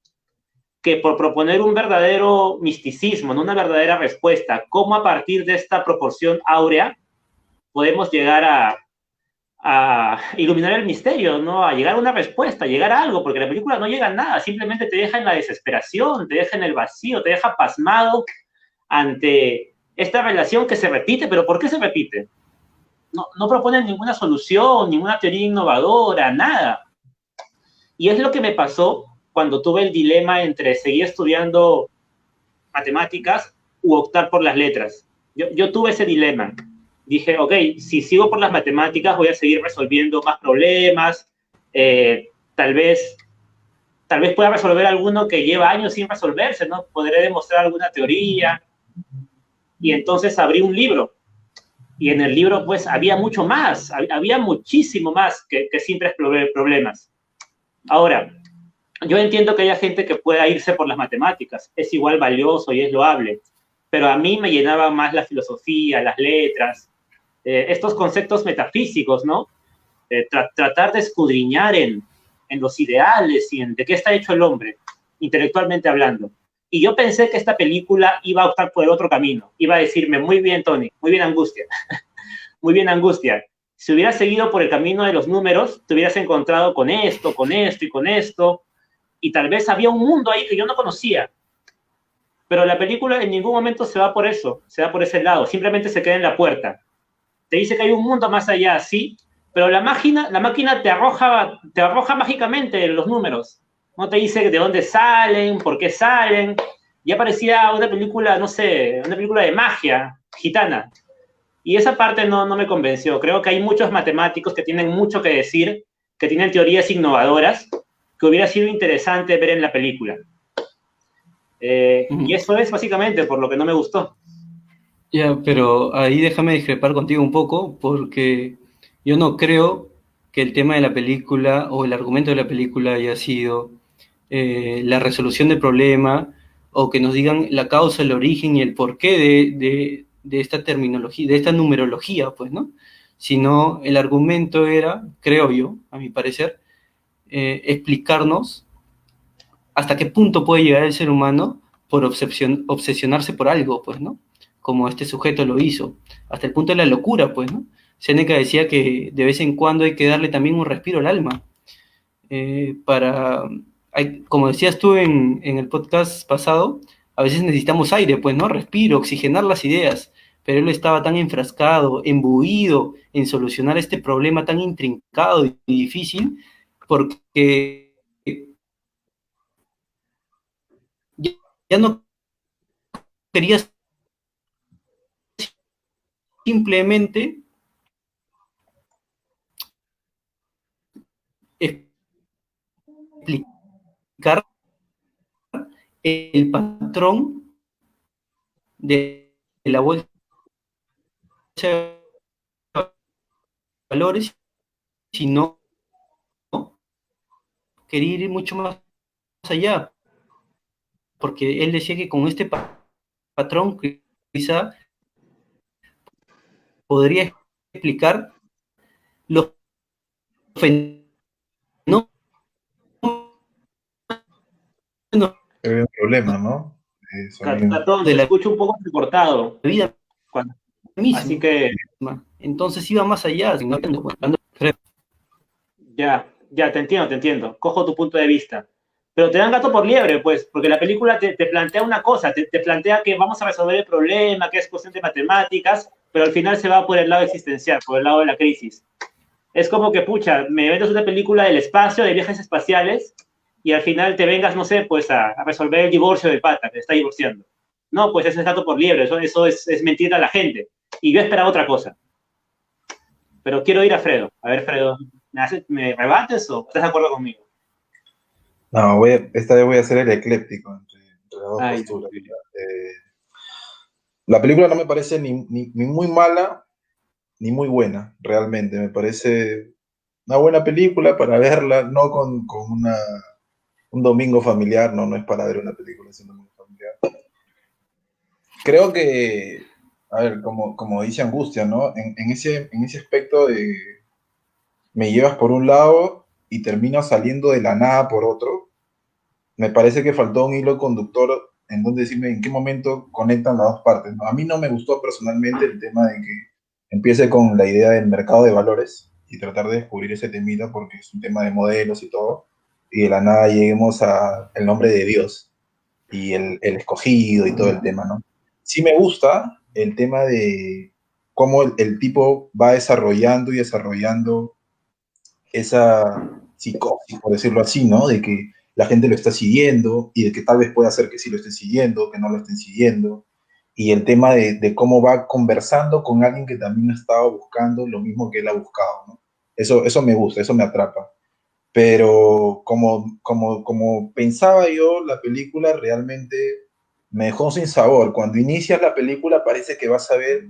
que por proponer un verdadero misticismo, ¿no? Una verdadera respuesta. ¿Cómo a partir de esta proporción áurea podemos llegar a iluminar el misterio, ¿no? A llegar a una respuesta, a llegar a algo, porque la película no llega a nada, simplemente te deja en la desesperación, te deja en el vacío, te deja pasmado ante esta relación que se repite, pero ¿por qué se repite? No proponen ninguna solución, ninguna teoría innovadora, nada. Y es lo que me pasó cuando tuve el dilema entre seguir estudiando matemáticas u optar por las letras. Yo tuve ese dilema. Dije, ok, si sigo por las matemáticas voy a seguir resolviendo más problemas, tal vez pueda resolver alguno que lleva años sin resolverse, ¿no? Podré demostrar alguna teoría. Y entonces abrí un libro. Y en el libro, pues, había mucho más, había muchísimo más que simples problemas. Ahora, yo entiendo que haya gente que pueda irse por las matemáticas, es igual valioso y es loable, pero a mí me llenaba más la filosofía, las letras, estos conceptos metafísicos, ¿no? Tratar de escudriñar en los ideales y en de qué está hecho el hombre, intelectualmente hablando. Y yo pensé que esta película iba a optar por el otro camino, iba a decirme, muy bien, Tony, muy bien, Angustia, muy bien, Angustia. Si hubieras seguido por el camino de los números, te hubieras encontrado con esto y con esto, y tal vez había un mundo ahí que yo no conocía. Pero la película en ningún momento se va por eso, se va por ese lado, simplemente se queda en la puerta. Te dice que hay un mundo más allá, sí, pero la máquina te arroja mágicamente los números. No te dice de dónde salen, por qué salen. Ya parecía una película, no sé, una película de magia gitana. Y esa parte no me convenció. Creo que hay muchos matemáticos que tienen mucho que decir, que tienen teorías innovadoras, que hubiera sido interesante ver en la película. Y eso es básicamente por lo que no me gustó. Ya, pero ahí déjame discrepar contigo un poco, porque yo no creo que el tema de la película o el argumento de la película haya sido la resolución del problema o que nos digan la causa, el origen y el porqué de esta terminología, de esta numerología, pues, ¿no? Sino el argumento era, creo yo, a mi parecer, explicarnos hasta qué punto puede llegar el ser humano por obsesionarse por algo, pues, ¿no? Como este sujeto lo hizo, hasta el punto de la locura, pues, ¿no? Séneca decía que de vez en cuando hay que darle también un respiro al alma, como decías tú en el podcast pasado, a veces necesitamos aire, pues, ¿no? Respiro, oxigenar las ideas, pero él estaba tan enfrascado, embuido en solucionar este problema tan intrincado y difícil, porque ya no quería simplemente explicar el patrón de la bolsa de valores, sino quería ir mucho más allá, porque él decía que con este patrón quizá podría explicar los fenómenos Hay un problema, ¿no? Catón, de te la escucho un poco recortado. vida Así misma. que Entonces iba más allá. ya, te entiendo. Cojo tu punto de vista. pero te dan gato por liebre, pues, porque la película te plantea una cosa, te plantea que vamos a resolver el problema, que es cuestión de matemáticas, pero al final se va por el lado existencial, por el lado de la crisis. Es como que, pucha, me vendes una película del espacio, de viajes espaciales, y al final te vengas, no sé, pues a resolver el divorcio del pata, que se está divorciando. No, pues eso es gato por liebre, eso es mentir a la gente. Y yo esperaba otra cosa. Pero quiero ir a Fredo. A ver, Fredo, ¿me rebates o estás de acuerdo conmigo? No, esta vez voy a ser el ecléptico entre las dos Ay, posturas. La película no me parece ni muy mala ni muy buena, realmente. Me parece una buena película para verla, no con un domingo familiar, no es para ver una película sin domingo familiar. Creo que, a ver, como dice Angustia, ¿no? En ese aspecto de me llevas por un lado y termino saliendo de la nada por otro, me parece que faltó un hilo conductor en donde decirme en qué momento conectan las dos partes, ¿no? A mí no me gustó personalmente el tema de que empiece con la idea del mercado de valores y tratar de descubrir ese temita porque es un tema de modelos y todo, y de la nada lleguemos a el nombre de Dios y el escogido y todo el tema, ¿no? Sí me gusta el tema de cómo el tipo va desarrollando y desarrollando esa psicosis, por decirlo así, ¿no? De que la gente lo está siguiendo y de que tal vez pueda ser que sí lo estén siguiendo, que no lo estén siguiendo. Y el tema de cómo va conversando con alguien que también ha estado buscando lo mismo que él ha buscado, ¿no? Eso me gusta, eso me atrapa. Pero como pensaba yo, la película realmente me dejó sin sabor. Cuando inicias la película parece que vas a ver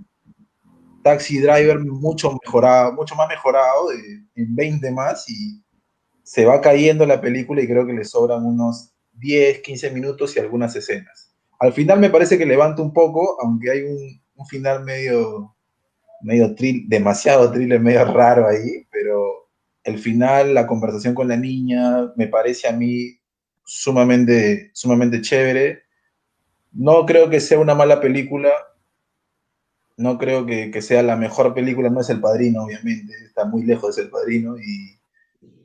Taxi Driver mucho mejorado, mucho más mejorado, en 20 más, y se va cayendo la película y creo que le sobran unos 10, 15 minutos y algunas escenas. Al final me parece que levanta un poco, aunque hay un final demasiado thriller, medio raro ahí, pero el final, la conversación con la niña, me parece a mí sumamente chévere. No creo que sea una mala película, no creo que sea la mejor película, no es El Padrino, obviamente, está muy lejos de ser El Padrino,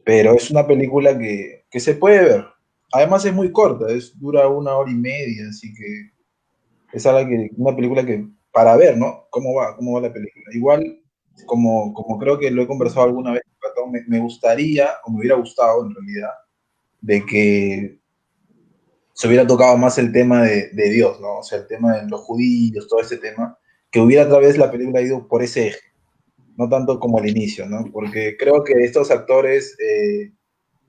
pero es una película que se puede ver. Además es muy corta, dura 1 hora y media, así que es una película que para ver, ¿no? ¿Cómo va la película? Igual, como creo que lo he conversado alguna vez, me gustaría, o me hubiera gustado en realidad, de que se hubiera tocado más el tema de Dios, ¿no? O sea, el tema de los judíos, todo ese tema, que hubiera otra vez la película ido por ese eje, no tanto como al inicio, ¿no? Porque creo que estos actores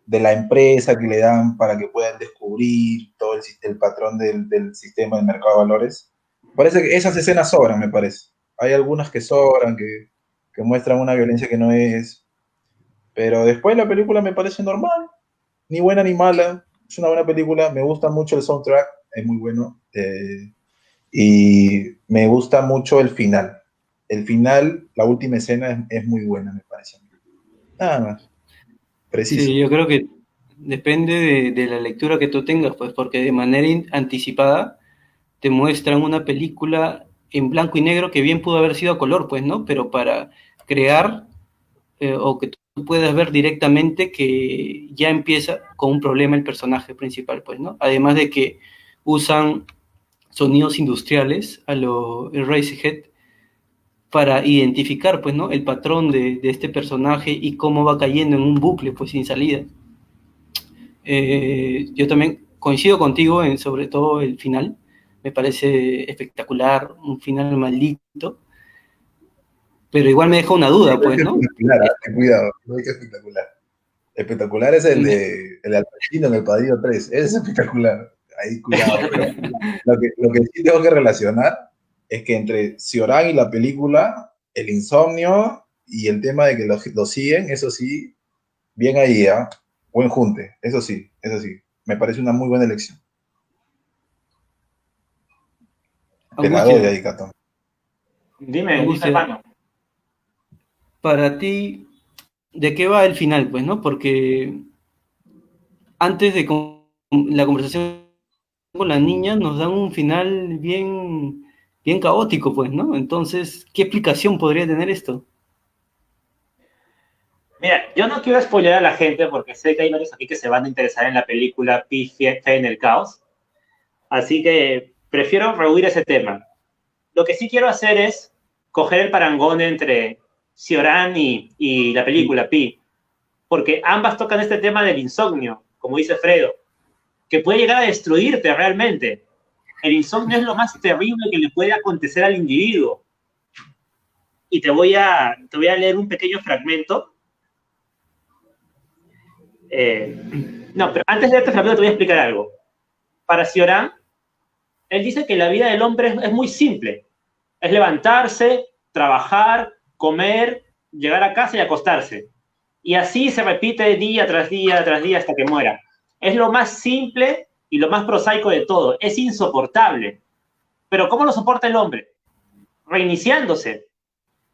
de la empresa que le dan para que puedan descubrir todo el patrón del sistema del mercado de valores, parece que esas escenas sobran, me parece. Hay algunas que sobran, que muestran una violencia que no es, pero después la película me parece normal, ni buena ni mala, es una buena película, me gusta mucho el soundtrack, es muy bueno, y me gusta mucho el final. El final, la última escena es muy buena, me parece. Nada más, preciso. Sí, yo creo que depende de la lectura que tú tengas, pues, porque de manera anticipada te muestran una película en blanco y negro que bien pudo haber sido a color, pues, ¿no? Pero para crear o que tú puedas ver directamente que ya empieza con un problema el personaje principal, pues, ¿no? Además de que usan sonidos industriales a lo Eraserhead para identificar, pues, ¿no? El patrón de este personaje y cómo va cayendo en un bucle, pues, sin salida. Yo también coincido contigo en sobre todo el final, me parece espectacular, un final maldito, pero igual me deja una duda, pues, ¿no? Espectacular, cuidado, no hay que espectacular. Espectacular es el Al Pacino en El Padrino 3, ese es espectacular. Ahí, cuidado, pero lo que sí tengo que relacionar es que entre Cioran y la película, el insomnio y el tema de que lo siguen, eso sí, bien ahí, ¿eh? Buen junte, eso sí, me parece una muy buena elección. Te la doy Angustia, ahí, Catón. Dime, Angustia, hermano. para ti, ¿de qué va el final, pues, no? Porque antes de la conversación con la niña nos dan un final bien, bien caótico, pues, ¿no? Entonces, ¿qué explicación podría tener esto? Mira, yo no quiero spoiler a la gente porque sé que hay varios aquí que se van a interesar en la película Pi, Fe en el Caos, así que prefiero rehuir ese tema. Lo que sí quiero hacer es coger el parangón entre Cioran y la película Pi, porque ambas tocan este tema del insomnio, como dice Fredo, que puede llegar a destruirte realmente. El insomnio es lo más terrible que le puede acontecer al individuo. Y te voy a leer un pequeño fragmento. No, pero antes de este fragmento te voy a explicar algo. Para Cioran, él dice que la vida del hombre es muy simple. Es levantarse, trabajar, comer, llegar a casa y acostarse. Y así se repite día tras día tras día hasta que muera. Es lo más simple y lo más prosaico de todo. Es insoportable. Pero ¿cómo lo soporta el hombre? Reiniciándose.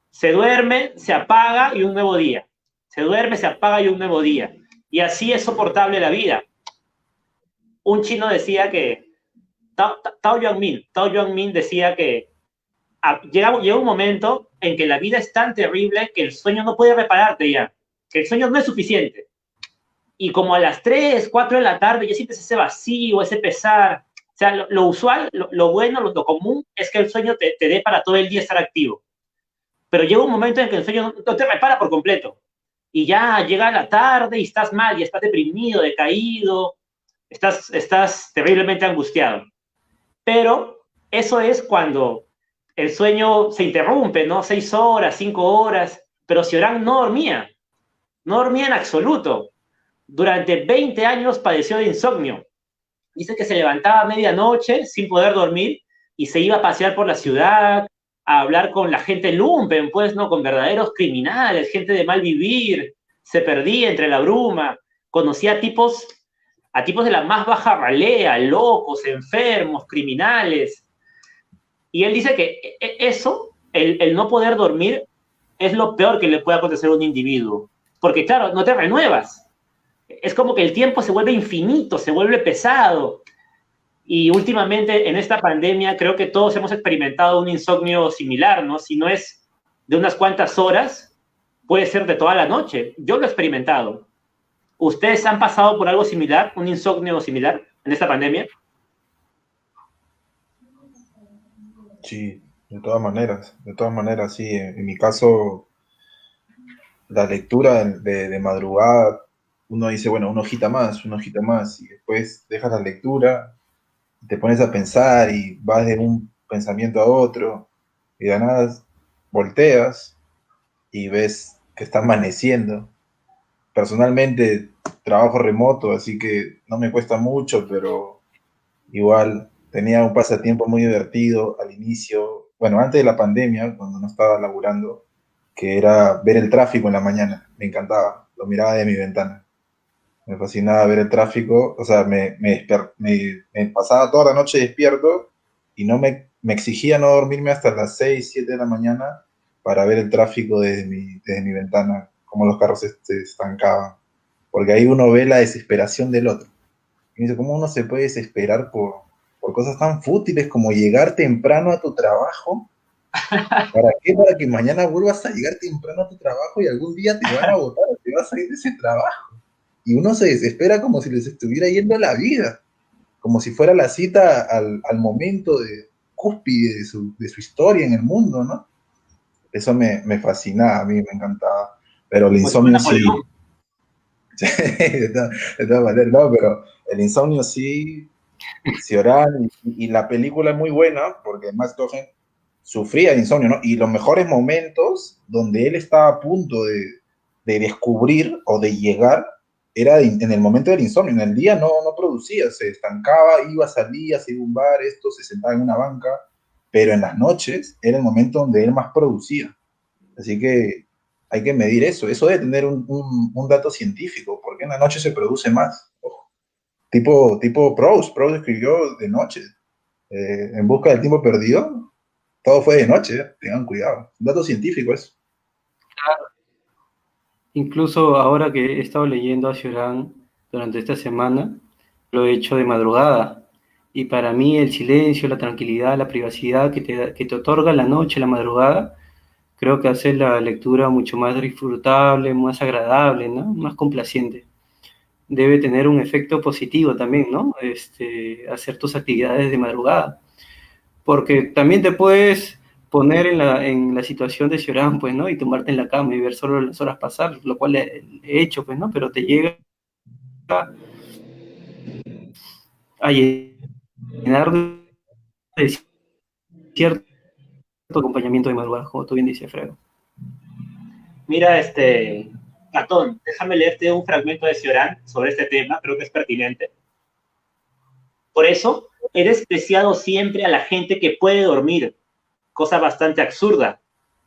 Se duerme, se apaga y un nuevo día. Se duerme, se apaga y un nuevo día. Y así es soportable la vida. Un chino decía que Tao Yuanmin decía que llega un momento en que la vida es tan terrible que el sueño no puede repararte ya, que el sueño no es suficiente. Y como a las 3, 4 de la tarde ya sientes ese vacío, ese pesar. O sea, lo usual, lo bueno, lo común es que el sueño te dé para todo el día estar activo. Pero llega un momento en que el sueño no te repara por completo. Y ya llega la tarde y estás mal, y estás deprimido, decaído, estás terriblemente angustiado. Pero eso es cuando el sueño se interrumpe, ¿no? 6 horas, 5 horas, pero Cioran no dormía en absoluto. Durante 20 años padeció de insomnio. Dice que se levantaba a medianoche sin poder dormir y se iba a pasear por la ciudad, a hablar con la gente lumpen, pues, ¿no? Con verdaderos criminales, gente de mal vivir, se perdía entre la bruma, conocía a tipos de la más baja ralea, locos, enfermos, criminales. Y él dice que eso, el no poder dormir, es lo peor que le puede acontecer a un individuo. Porque claro, no te renuevas. Es como que el tiempo se vuelve infinito, se vuelve pesado. Y últimamente en esta pandemia creo que todos hemos experimentado un insomnio similar, ¿no? Si no es de unas cuantas horas, puede ser de toda la noche. Yo lo he experimentado. ¿Ustedes han pasado por algo similar, un insomnio similar en esta pandemia? Sí, de todas maneras, sí. En mi caso, la lectura de madrugada, uno dice, bueno, una hojita más, y después dejas la lectura, te pones a pensar y vas de un pensamiento a otro, y de nada volteas y ves que está amaneciendo. Personalmente trabajo remoto, así que no me cuesta mucho, pero igual tenía un pasatiempo muy divertido al inicio, bueno, antes de la pandemia, cuando no estaba laburando, que era ver el tráfico en la mañana. Me encantaba, lo miraba de mi ventana. Me fascinaba ver el tráfico, o sea, me pasaba toda la noche despierto y me exigía no dormirme hasta las 6 7 de la mañana para ver el tráfico desde mi ventana, cómo los carros se estancaban. Porque ahí uno ve la desesperación del otro. Y dice, ¿cómo uno se puede desesperar por cosas tan fútiles como llegar temprano a tu trabajo? ¿Para qué? Para que mañana vuelvas a llegar temprano a tu trabajo y algún día te van a votar, te vas a ir de ese trabajo. Y uno se desespera como si les estuviera yendo la vida, como si fuera la cita al momento de cúspide de su historia en el mundo, ¿no? Eso me fascinaba, a mí me encantaba. Pero el Pues fue insomnio sí, Napoleón. de todas maneras, no, pero el insomnio sí, Cioran, y la película es muy buena porque Max Cohen sufría de insomnio, ¿no? Y los mejores momentos donde él estaba a punto de descubrir o de llegar era en el momento del insomnio. En el día no producía, se estancaba, iba, salía, se iba a un bar, esto, se sentaba en una banca, pero en las noches era el momento donde él más producía. Así que hay que medir eso. Eso debe tener un dato científico, porque en la noche se produce más. Ojo. Tipo Proust escribió de noche. En busca del tiempo perdido, todo fue de noche, tengan cuidado. Un dato científico eso. Incluso ahora que he estado leyendo a Cioran durante esta semana, lo he hecho de madrugada. Y para mí el silencio, la tranquilidad, la privacidad que te otorga la noche, la madrugada, creo que hace la lectura mucho más disfrutable, más agradable, ¿no? Más complaciente. Debe tener un efecto positivo también, ¿no? Hacer tus actividades de madrugada, porque también te puedes poner en la situación de Cioran, pues, ¿no? Y tumbarte en la cama y ver solo las horas pasar, lo cual he hecho, pues, ¿no? Pero te llega a llenar de cierto acompañamiento de madrugada, como tú bien dices, Fredo. Mira, Catón, déjame leerte un fragmento de Cioran sobre este tema, creo que es pertinente. Por eso, he despreciado siempre a la gente que puede dormir, cosa bastante absurda,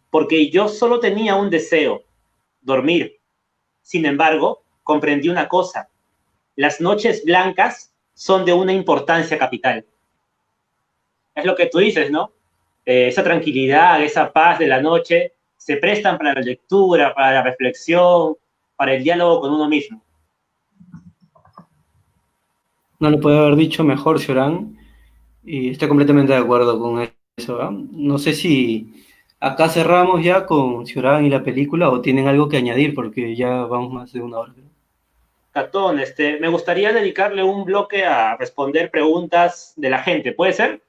porque yo solo tenía un deseo, dormir. Sin embargo, comprendí una cosa, las noches blancas son de una importancia capital. Es lo que tú dices, ¿no? Esa tranquilidad, esa paz de la noche, se prestan para la lectura, para la reflexión, para el diálogo con uno mismo. No lo puede haber dicho mejor Cioran, y estoy completamente de acuerdo con eso, ¿eh? No sé si acá cerramos ya con Cioran y la película o tienen algo que añadir, porque ya vamos más de una hora. Catón, me gustaría dedicarle un bloque a responder preguntas de la gente, ¿puede ser?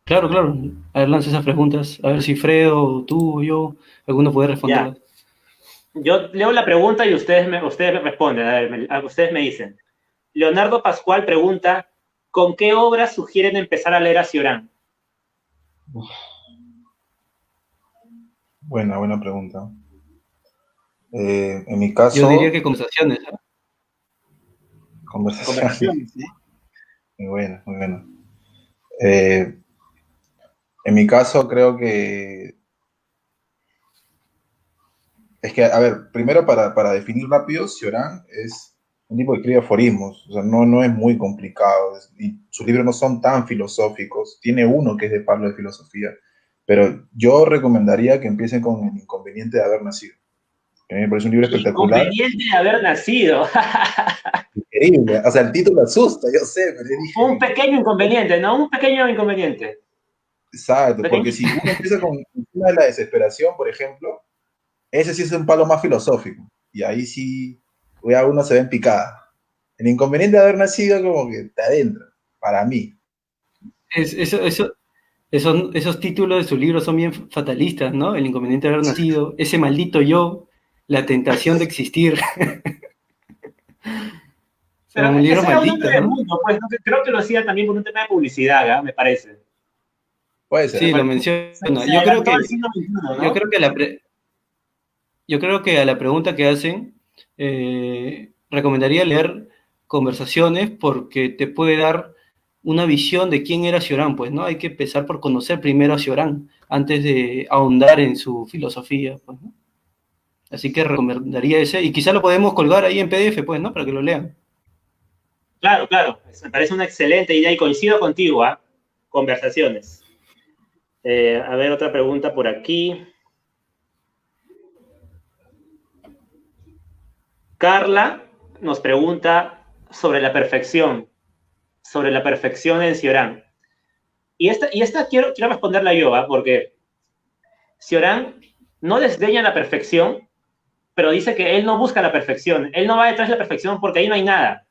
Claro, claro. A ver, lanza esas preguntas. A ver si Fredo, tú o yo, alguno puede Ya. responderlas. Yo leo la pregunta y ustedes me responden. A ver, ustedes me dicen. Leonardo Pascual pregunta, ¿con qué obras sugieren empezar a leer a Cioran? Buena pregunta. En mi Yo diría caso, que conversaciones, ¿eh? conversaciones. Conversaciones, ¿no? Muy buena, muy buena. Eh, en mi caso, creo que es que, a ver, primero para definir rápido, Cioran es un tipo que escribe aforismos, o sea, no es muy complicado, y sus libros no son tan filosóficos, tiene uno que es de Pablo de filosofía, pero yo recomendaría que empiecen con El inconveniente de haber nacido, que a mí me parece un libro El espectacular, inconveniente de haber nacido. increíble, o sea, el título asusta, yo sé, pero yo Un dije, pequeño inconveniente, ¿no? Un pequeño inconveniente. exacto, porque Pequeño. si uno empieza con el tema de la desesperación, por ejemplo, ese sí es un palo más filosófico, y ahí sí, ya uno se ve en picada. El inconveniente de haber nacido como que te adentra, para mí. Esos títulos de sus libros son bien fatalistas, ¿no? El inconveniente de haber nacido, ese maldito yo, la tentación de existir. Pero Son libros ese era un nombre malditos, de ¿no? mundo, pues, ¿no? Creo que lo hacía también por un tema de publicidad, ¿eh? Me parece. Puede Me Sí, ser. lo parece. menciona. Se adelantó al siglo XXI, Yo ¿no? creo que yo creo que a la pregunta que hacen, recomendaría leer Conversaciones porque te puede dar una visión de quién era Cioran, pues, ¿no? Hay que empezar por conocer primero a Cioran antes de ahondar en su filosofía, pues, ¿no? Así que recomendaría ese, y quizá lo podemos colgar ahí en PDF, pues, ¿no? Para que lo lean. Claro, claro. Me parece una excelente idea y coincido contigo, ¿ah? Conversaciones. A ver, otra pregunta por aquí. Carla nos pregunta sobre la perfección en Cioran. Y esta quiero responderla yo, ¿ah? Porque Cioran no desdeña la perfección, pero dice que él no busca la perfección. Él no va detrás de la perfección porque ahí no hay nada.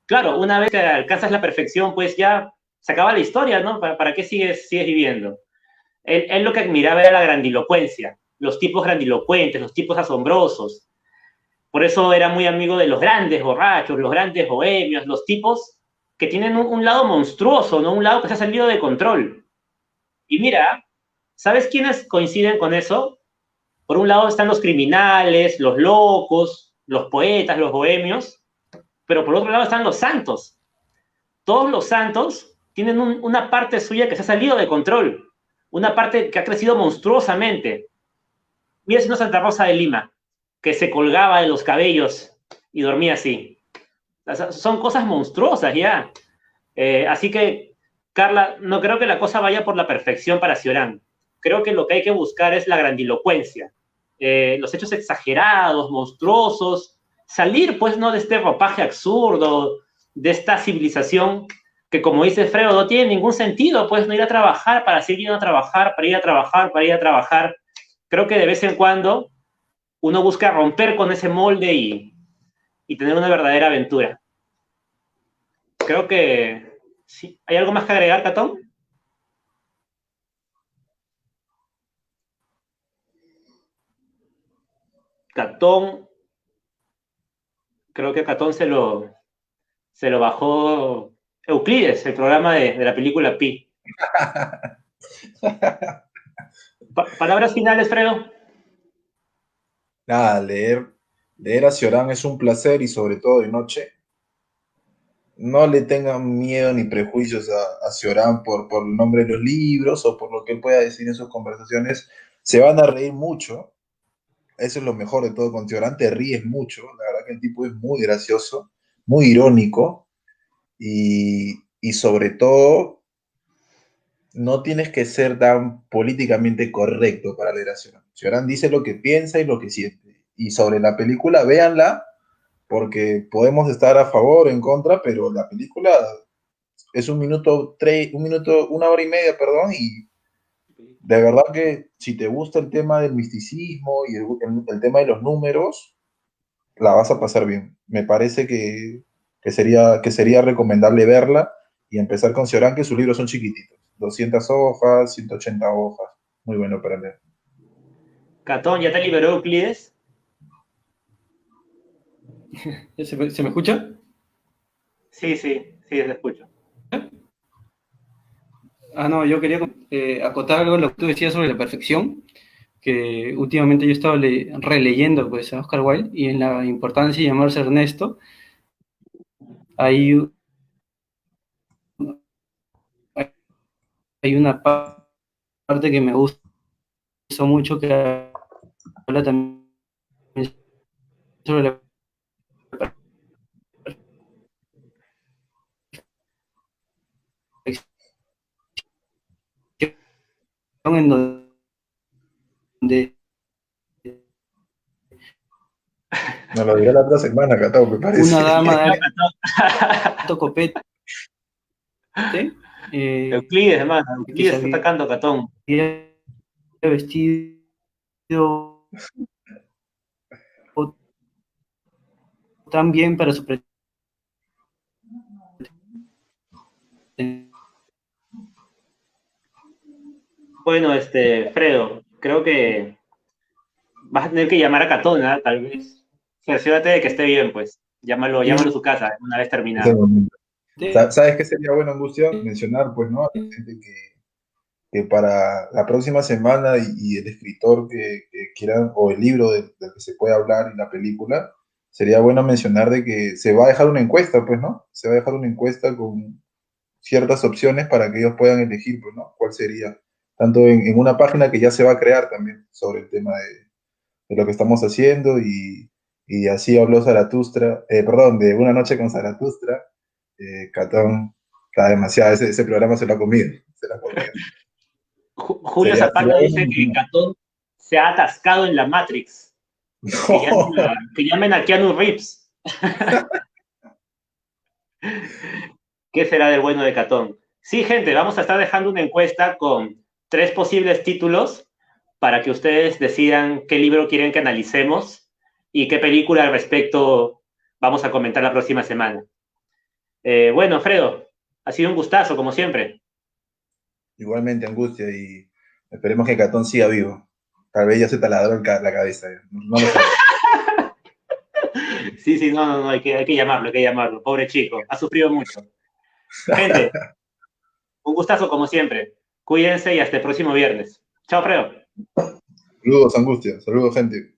Claro, una vez que alcanzas la perfección, pues ya se acaba la historia, ¿no? ¿Para qué sigues viviendo? Él lo que admiraba era la grandilocuencia, los tipos grandilocuentes, los tipos asombrosos. Por eso era muy amigo de los grandes borrachos, los grandes bohemios, los tipos que tienen un lado monstruoso, ¿no? Un lado que se ha salido de control. Y mira, ¿sabes quiénes coinciden con eso? Por un lado están los criminales, los locos, los poetas, los bohemios, pero por otro lado están los santos. Todos los santos tienen una parte suya que se ha salido de control, una parte que ha crecido monstruosamente. Mira, es una Santa Rosa de Lima, que se colgaba de los cabellos y dormía así. O sea, son cosas monstruosas ya. Así que, Carla, no creo que la cosa vaya por la perfección para Cioran. Creo que lo que hay que buscar es la grandilocuencia, los hechos exagerados, monstruosos, salir, pues, ¿no? De este ropaje absurdo, de esta civilización que como dice Fredo, no tiene ningún sentido, pues no ir a trabajar para seguir yendo a trabajar, para ir a trabajar, para ir a trabajar. Creo que de vez en cuando uno busca romper con ese molde y tener una verdadera aventura. Creo que sí. ¿Hay algo más que agregar, Catón? Catón, creo que Catón se lo bajó Euclides, el programa de la película Pi. Palabras finales, Fredo. Nada, leer a Cioran es un placer y sobre todo de noche. No le tengan miedo ni prejuicios a Cioran por el nombre de los libros o por lo que él pueda decir en sus conversaciones. Se van a reír mucho. Eso es lo mejor de todo con Cioran. Te ríes mucho. La verdad que el tipo es muy gracioso, muy irónico y sobre todo no tienes que ser tan políticamente correcto para leer a Cioran. Cioran dice lo que piensa y lo que siente. Y sobre la película, véanla porque podemos estar a favor o en contra, pero la película es un minuto, una hora y media, perdón, y de verdad que si te gusta el tema del misticismo y el tema de los números, la vas a pasar bien. Me parece que sería recomendable verla y empezar con Cioran, que sus libros son chiquititos, 200 hojas, 180 hojas, muy bueno para leer. Catón, ¿ya te liberó Euclides? ¿Se me escucha? Sí, sí, sí, te escucho. No, yo quería acotar algo lo que tú decías sobre la perfección, que últimamente yo estaba releyendo pues, a Oscar Wilde y en la importancia de llamarse Ernesto, hay, hay una parte que me gusta mucho que habla también sobre la perfección, en donde Me lo diré la otra semana, Catao, me una parece. dama de alto copete Euclides, hermano, que se Euclides está había atacando a Catón. vestido tan bien para su Bueno, Fredo, creo que vas a tener que llamar a Catón, ¿ah? Tal vez. Cerciórate de que esté bien, pues. Llámalo a su casa una vez Ese terminado. momento. ¿Sabes qué sería buena angustia? Mencionar, pues, ¿no? A la gente que para la próxima semana y el escritor que quieran, o el libro del que se puede hablar y la película, sería bueno mencionar de que se va a dejar una encuesta, pues, ¿no? Se va a dejar una encuesta con ciertas opciones para que ellos puedan elegir, pues, ¿no? ¿Cuál sería? Tanto en una página que ya se va a crear también sobre el tema de lo que estamos haciendo y así habló Zaratustra, perdón, de Una noche con Zaratustra. Catón está demasiado, ese programa se lo ha comido, se lo ha comido. Julio Sería Zapata bueno dice que mencionar. Catón se ha atascado en la Matrix. No. Que llamen a Keanu Reeves. ¿Qué será del bueno de Catón? Sí, gente, vamos a estar dejando una encuesta con 3 posibles títulos para que ustedes decidan qué libro quieren que analicemos y qué película al respecto vamos a comentar la próxima semana. Bueno, Fredo, ha sido un gustazo, como siempre. Igualmente, Angustia, y esperemos que Catón siga vivo. Tal vez ya se taladró la cabeza, no lo sabemos. Sí, sí, no, no, no, hay que llamarlo, hay que llamarlo. Pobre chico, ha sufrido mucho. Gente, un gustazo como siempre. Cuídense y hasta el próximo viernes. Chao, Fredo. Saludos, Angustia, saludos, gente.